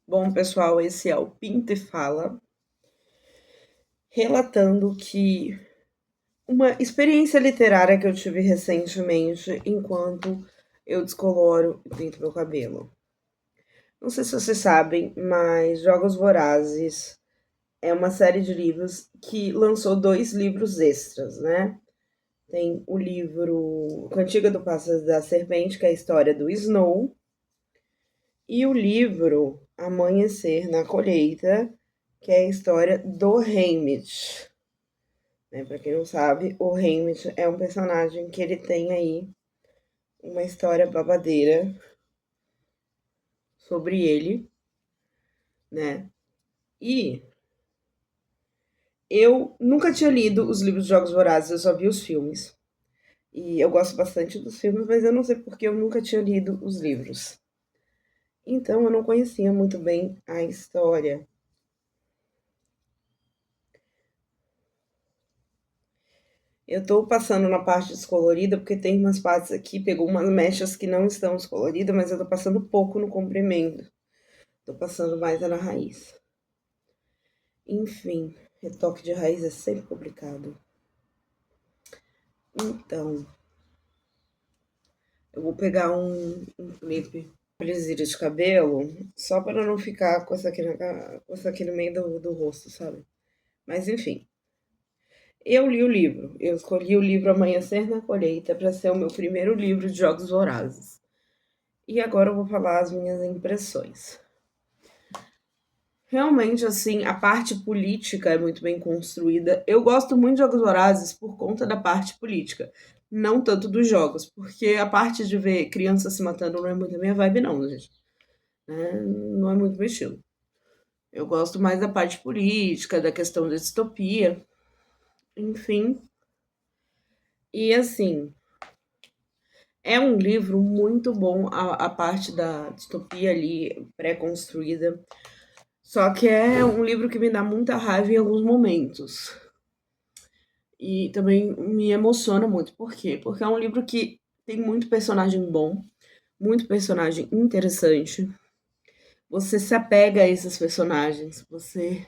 Bom, pessoal, esse é o Pinto e Fala, relatando que uma experiência literária que eu tive recentemente enquanto eu descoloro e pinto meu cabelo. Não sei se vocês sabem, mas Jogos Vorazes é uma série de livros que lançou 2 livros extras, né? Tem o livro Cantiga do Pássaro da Serpente, que é a história do Snow, e o livro Amanhecer na Colheita, que é a história do Haymitch. Né? Para quem não sabe, o Haymitch é um personagem que ele tem aí uma história babadeira sobre ele, né? E eu nunca tinha lido os livros de Jogos Vorazes, eu só vi os filmes. E eu gosto bastante dos filmes, mas eu não sei porque eu nunca tinha lido os livros. Então eu não conhecia muito bem a história. Eu tô passando na parte descolorida porque tem umas partes aqui, pegou umas mechas que não estão descoloridas, mas eu tô passando pouco no comprimento. Tô passando mais na raiz. Enfim, retoque de raiz é sempre complicado. Então, eu vou pegar um clipe presilha de cabelo, só para não ficar com isso aqui no meio do rosto, sabe? Mas enfim, eu li o livro. Eu escolhi o livro Amanhecer na Colheita para ser o meu primeiro livro de Jogos Vorazes. E agora eu vou falar as minhas impressões. Realmente, assim, a parte política é muito bem construída. Eu gosto muito de Jogos Vorazes por conta da parte política, não tanto dos jogos, porque a parte de ver crianças se matando não é muito a minha vibe, não, gente. Né? Não é muito meu estilo. Eu gosto mais da parte política, da questão da distopia, enfim. E assim, é um livro muito bom, a parte da distopia ali pré-construída. Só que é um livro que me dá muita raiva em alguns momentos. E também me emociona muito. Por quê? Porque é um livro que tem muito personagem bom, muito personagem interessante. Você se apega a esses personagens, você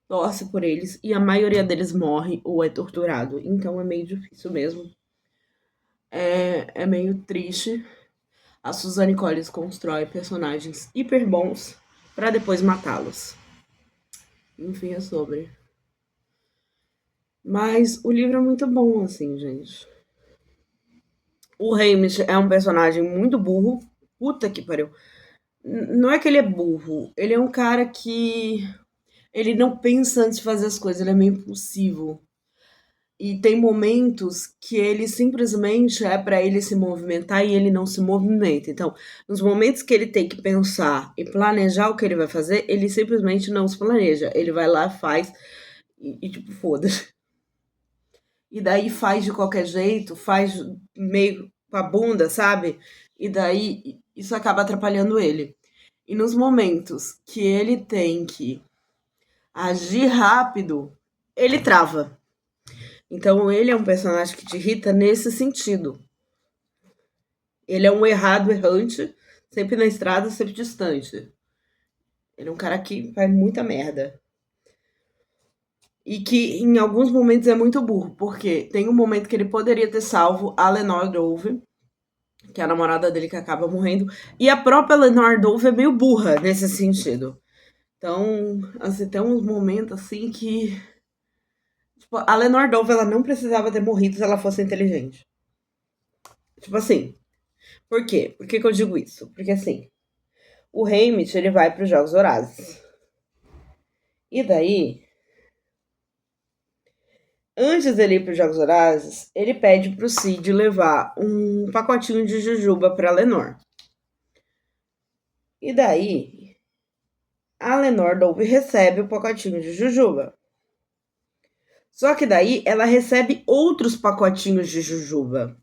torce por eles e a maioria deles morre ou é torturado. Então é meio difícil mesmo. É meio triste. A Suzanne Collins constrói personagens hiper bons para depois matá-los. Enfim, é sobre. Mas o livro é muito bom, assim, gente. O Hamish é um personagem muito burro. Puta que pariu. Não é que ele é burro, ele é um cara que ele não pensa antes de fazer as coisas, ele é meio impulsivo. E tem momentos que ele simplesmente é para ele se movimentar e ele não se movimenta. Então, nos momentos que ele tem que pensar e planejar o que ele vai fazer, ele simplesmente não se planeja. Ele vai lá, faz tipo, foda-se. E daí faz de qualquer jeito, faz meio com a bunda, sabe? E daí isso acaba atrapalhando ele. E nos momentos que ele tem que agir rápido, ele trava. Então ele é um personagem que te irrita nesse sentido. Ele é um errado errante, sempre na estrada, sempre distante. Ele é um cara que faz muita merda. E que em alguns momentos é muito burro, porque tem um momento que ele poderia ter salvo a Lenore Dove, que é a namorada dele que acaba morrendo, e a própria Lenore Dove é meio burra nesse sentido. Então, assim, tem uns momentos assim que. Tipo, a Lenore Dove ela não precisava ter morrido se ela fosse inteligente. Tipo assim, por quê? Por que, que eu digo isso? Porque assim, o Haymitch ele vai para os Jogos Vorazes. E daí, antes dele ir para os Jogos Vorazes, ele pede pro Cid levar um pacotinho de jujuba para Lenore. E daí, a Lenore Dove recebe o pacotinho de jujuba. Só que daí ela recebe outros pacotinhos de jujuba.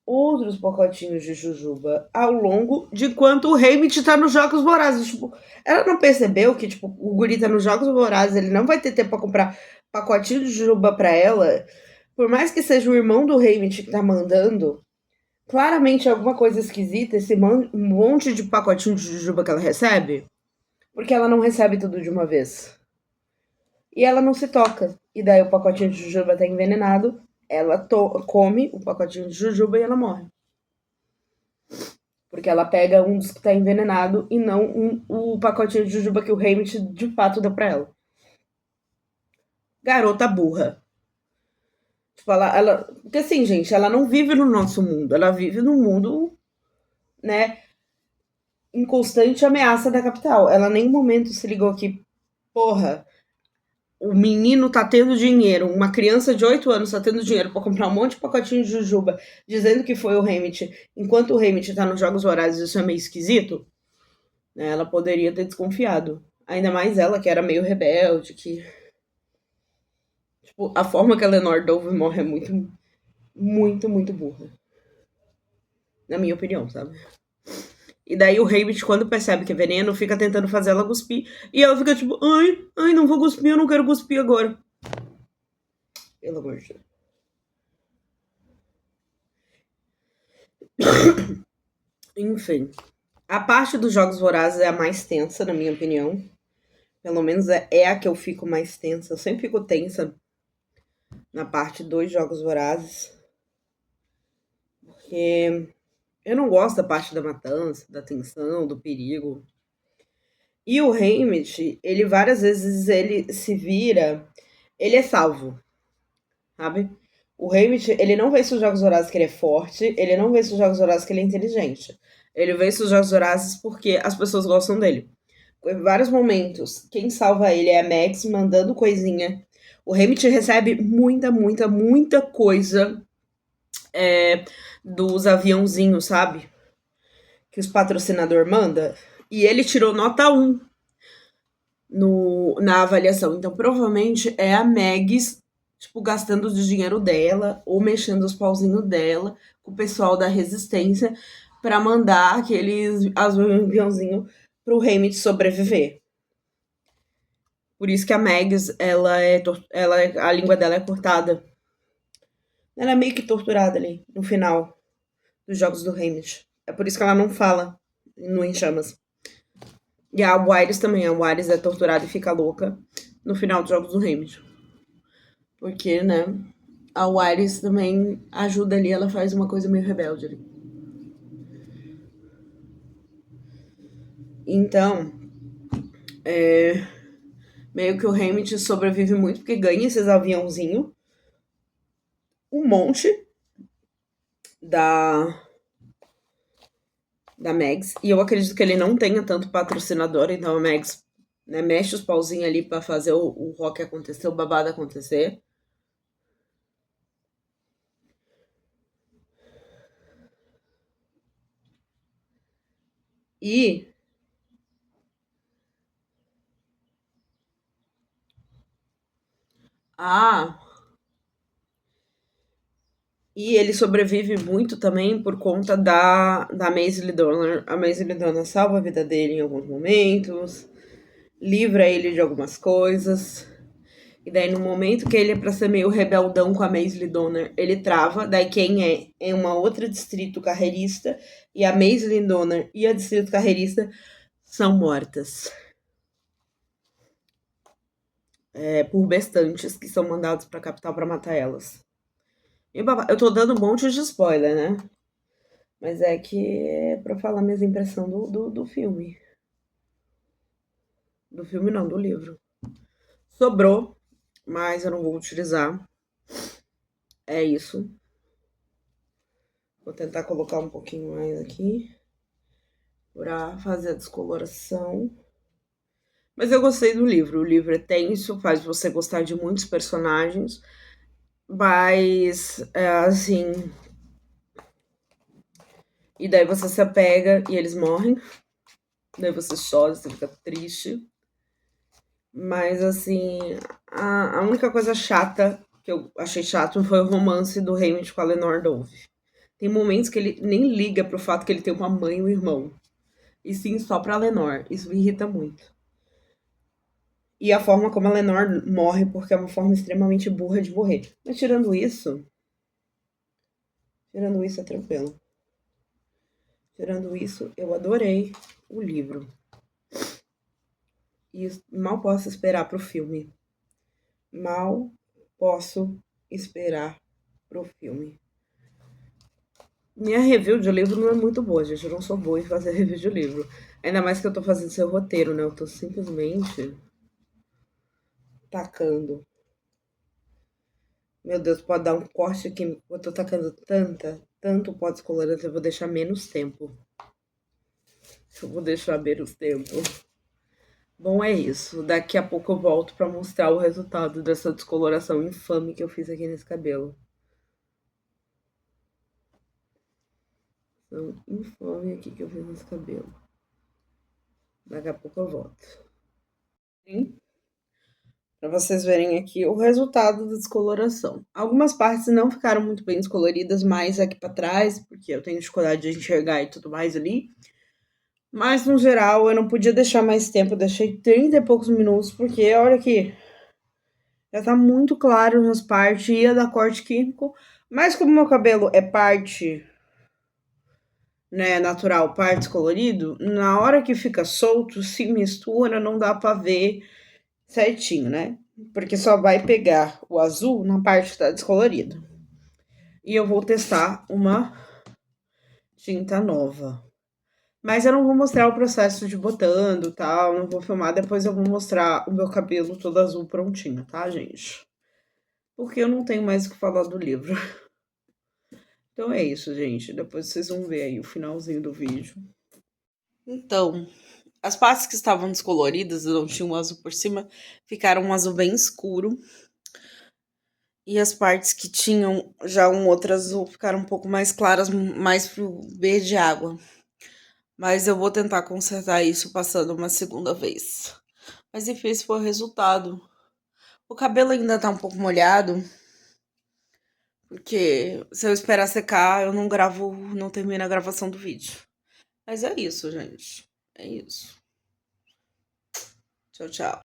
Outros pacotinhos de jujuba ao longo de quanto o Haymitch tá nos Jogos Vorazes. Tipo, ela não percebeu que, tipo, o guri tá nos Jogos Vorazes, ele não vai ter tempo pra comprar pacotinho de jujuba pra ela. Por mais que seja o irmão do Haymitch que tá mandando, Claramente alguma coisa esquisita esse monte de pacotinho de jujuba que ela recebe, porque ela não recebe tudo de uma vez. E ela não se toca. E daí o pacotinho de jujuba tá envenenado, ela come o pacotinho de jujuba e ela morre. Porque ela pega um dos que tá envenenado e não o pacotinho de jujuba que o Haymitch de fato deu pra ela. Garota burra. Tipo, porque assim, gente, ela não vive no nosso mundo. Ela vive num mundo, né, em constante ameaça da capital. Ela nem um momento se ligou que, porra, o menino tá tendo dinheiro, uma criança de 8 anos tá tendo dinheiro pra comprar um monte de pacotinho de jujuba, dizendo que foi o Haymitch, enquanto o Haymitch tá nos Jogos Vorazes, isso é meio esquisito, né? Ela poderia ter desconfiado. Ainda mais ela, que era meio rebelde, que... Tipo, a forma que a Lenore Dove morre é muito, muito, muito burra. Na minha opinião, sabe? E daí o Haymitch, quando percebe que é veneno, fica tentando fazer ela cuspir. E ela fica tipo, ai, não vou cuspir, eu não quero cuspir agora. Pelo amor de Deus. Enfim. A parte dos Jogos Vorazes é a mais tensa, na minha opinião. Pelo menos é a que eu fico mais tensa. Eu sempre fico tensa na parte dos Jogos Vorazes. Porque eu não gosto da parte da matança, da tensão, do perigo. E o Haymitch, ele várias vezes ele se vira, ele é salvo, sabe? O Haymitch, ele não vê se os Jogos Vorazes que ele é forte, ele não vê se os Jogos Vorazes que ele é inteligente. Ele vê se os Jogos Vorazes porque as pessoas gostam dele. Em vários momentos, quem salva ele é a Max mandando coisinha. O Haymitch recebe muita, muita, muita coisa dos aviãozinhos, sabe? Que os patrocinador manda. E ele tirou nota 1 na avaliação. Então, provavelmente é a Mags, tipo, gastando o dinheiro dela ou mexendo os pauzinhos dela com o pessoal da Resistência para mandar aqueles aviãozinhos pro Haymitch sobreviver. Por isso que a Mags, a língua dela é cortada. Ela é meio que torturada ali, no final dos Jogos do Haymitch. É por isso que ela não fala no Em Chamas. E a Wyris também. A Wyris é torturada e fica louca no final dos Jogos do Haymitch. Porque, né, a Wyris também ajuda ali, ela faz uma coisa meio rebelde ali. Então, meio que o Haymitch sobrevive muito porque ganha esses aviãozinhos. Um monte da Mags. E eu acredito que ele não tenha tanto patrocinador, então a Mags, né, mexe os pauzinhos ali pra fazer o rock acontecer, o babado acontecer. E ah, e ele sobrevive muito também por conta da Maisie Donner. A Maisie Donner salva a vida dele em alguns momentos, livra ele de algumas coisas. E daí, no momento que ele é pra ser meio rebeldão com a Maisie Donner, ele trava. Daí, quem é uma outra distrito carreirista. E a Maisie Donner e a distrito carreirista são mortas. Por bestantes que são mandados pra capital pra matar elas. Eu tô dando um monte de spoiler, né? Mas é que é pra falar minhas impressões do filme. Do filme não, do livro. Sobrou, mas eu não vou utilizar. É isso. Vou tentar colocar um pouquinho mais aqui pra fazer a descoloração. Mas eu gostei do livro. O livro é tenso, faz você gostar de muitos personagens. Mas, assim. E daí você se apega e eles morrem. Daí você chora, você fica triste. Mas, assim. A única coisa chata que eu achei chato foi o romance do Haymitch com a Lenore Dove. Tem momentos que ele nem liga pro fato que ele tem uma mãe e um irmão. E sim só pra Lenore. Isso me irrita muito. E a forma como a Lenore morre, porque é uma forma extremamente burra de morrer. Mas tirando isso é tranquilo. Tirando isso, eu adorei o livro. E mal posso esperar pro filme. Mal posso esperar pro filme. Minha review de livro não é muito boa, gente. Eu não sou boa em fazer review de livro. Ainda mais que eu tô fazendo seu roteiro, né? Eu tô simplesmente tacando. Meu Deus, pode dar um corte aqui. Eu tô tacando tanto pó descolorante, eu vou deixar menos tempo. Eu vou deixar menos tempo. Bom, é isso. Daqui a pouco eu volto pra mostrar o resultado dessa descoloração infame que eu fiz aqui nesse cabelo. Tão infame aqui que eu fiz nesse cabelo. Daqui a pouco eu volto. Sim? Para vocês verem aqui o resultado da descoloração. Algumas partes não ficaram muito bem descoloridas, mais aqui para trás, porque eu tenho dificuldade de enxergar e tudo mais ali. Mas no geral eu não podia deixar mais tempo, eu deixei 30 e poucos minutos, porque olha aqui, já tá muito claro nas partes, ia dar corte químico, mas como meu cabelo é parte, né, natural, parte descolorido, na hora que fica solto, se mistura, não dá para ver certinho, né? Porque só vai pegar o azul na parte que tá descolorida. E eu vou testar uma tinta nova. Mas eu não vou mostrar o processo de botando e tal, não vou filmar, depois eu vou mostrar o meu cabelo todo azul prontinho, tá, gente? Porque eu não tenho mais o que falar do livro. Então é isso, gente. Depois vocês vão ver aí o finalzinho do vídeo. Então, as partes que estavam descoloridas, não tinha um azul por cima, ficaram um azul bem escuro. E as partes que tinham já um outro azul ficaram um pouco mais claras, mais pro verde água. Mas eu vou tentar consertar isso passando uma segunda vez. Mas enfim, esse foi o resultado. O cabelo ainda tá um pouco molhado, porque se eu esperar secar, eu não gravo, não termino a gravação do vídeo. Mas é isso, gente. É isso. Tchau, tchau.